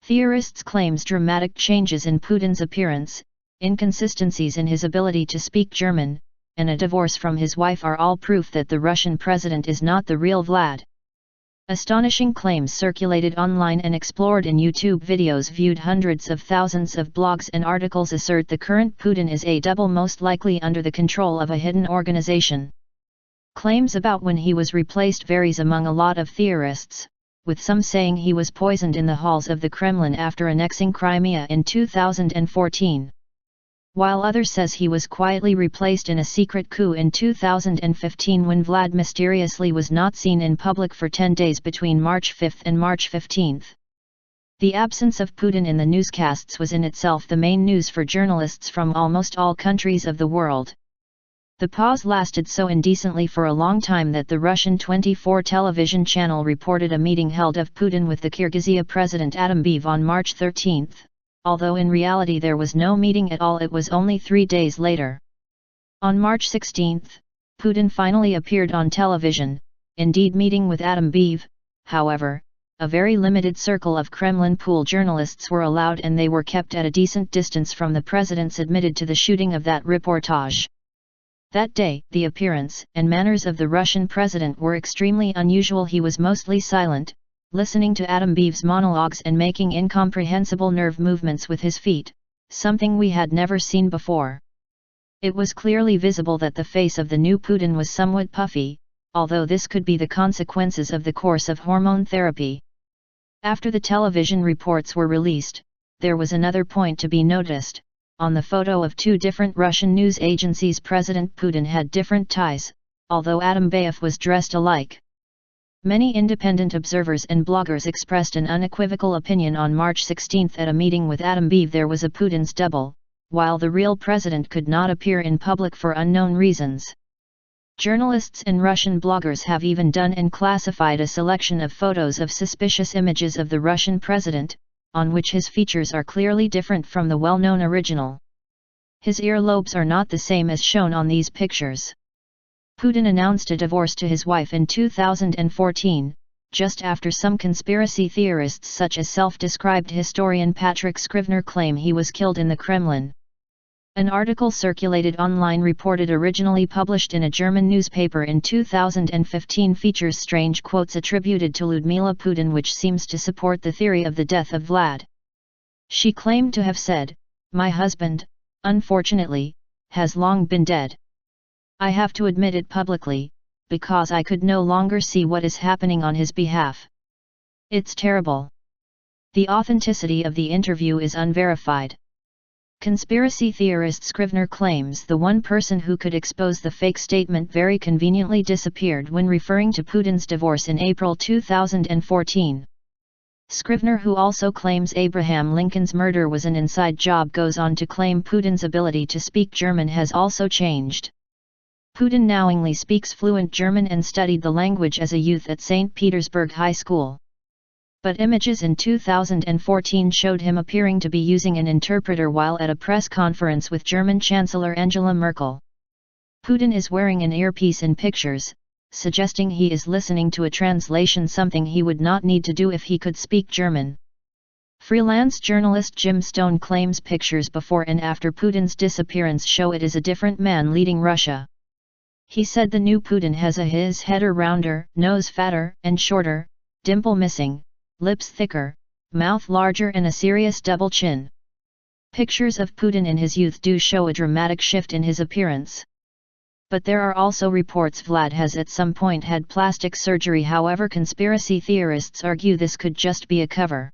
Theorists claims dramatic changes in Putin's appearance, inconsistencies in his ability to speak German, and a divorce from his wife are all proof that the Russian president is not the real Vlad. Astonishing claims circulated online and explored in YouTube videos viewed hundreds of thousands of blogs and articles assert the current Putin is a double, most likely under the control of a hidden organization. Claims about when he was replaced varies among a lot of theorists, with some saying he was poisoned in the halls of the Kremlin after annexing Crimea in 2014. While others says he was quietly replaced in a secret coup in 2015 when Vlad mysteriously was not seen in public for 10 days between March 5 and March 15. The absence of Putin in the newscasts was in itself the main news for journalists from almost all countries of the world. The pause lasted so indecently for a long time that the Russian 24 television channel reported a meeting held of Putin with the Kyrgyzia president Atambayev on March 13. Although in reality there was no meeting at all, it was only 3 days later. On March 16, Putin finally appeared on television, indeed meeting with Atambayev. However, a very limited circle of Kremlin pool journalists were allowed and they were kept at a decent distance from the presidents admitted to the shooting of that reportage. That day, the appearance and manners of the Russian president were extremely unusual. He was mostly silent, listening to Atambayev's monologues and making incomprehensible nerve movements with his feet, something we had never seen before. It was clearly visible that the face of the new Putin was somewhat puffy, although this could be the consequences of the course of hormone therapy. After the television reports were released, there was another point to be noticed. On the photo of two different Russian news agencies, President Putin had different ties, although Atambayev was dressed alike. Many independent observers and bloggers expressed an unequivocal opinion on March 16 at a meeting with Atambayev there was a Putin's double, while the real president could not appear in public for unknown reasons. Journalists and Russian bloggers have even done and classified a selection of photos of suspicious images of the Russian president, on which his features are clearly different from the well-known original. His earlobes are not the same as shown on these pictures. Putin announced a divorce to his wife in 2014, just after some conspiracy theorists such as self-described historian Patrick Scrivener claim he was killed in the Kremlin. An article circulated online reported originally published in a German newspaper in 2015 features strange quotes attributed to Ludmila Putin which seems to support the theory of the death of Vlad. She claimed to have said, "My husband, unfortunately, has long been dead. I have to admit it publicly, because I could no longer see what is happening on his behalf. It's terrible." The authenticity of the interview is unverified. Conspiracy theorist Scrivener claims the one person who could expose the fake statement very conveniently disappeared when referring to Putin's divorce in April 2014. Scrivener, who also claims Abraham Lincoln's murder was an inside job, goes on to claim Putin's ability to speak German has also changed. Putin knowingly speaks fluent German and studied the language as a youth at St. Petersburg High School. But images in 2014 showed him appearing to be using an interpreter while at a press conference with German Chancellor Angela Merkel. Putin is wearing an earpiece in pictures, suggesting he is listening to a translation, something he would not need to do if he could speak German. Freelance journalist Jim Stone claims pictures before and after Putin's disappearance show it is a different man leading Russia. He said the new Putin has his head rounder, nose fatter and shorter, dimple missing, lips thicker, mouth larger and a serious double chin. Pictures of Putin in his youth do show a dramatic shift in his appearance. But there are also reports Vlad has at some point had plastic surgery. However, conspiracy theorists argue this could just be a cover.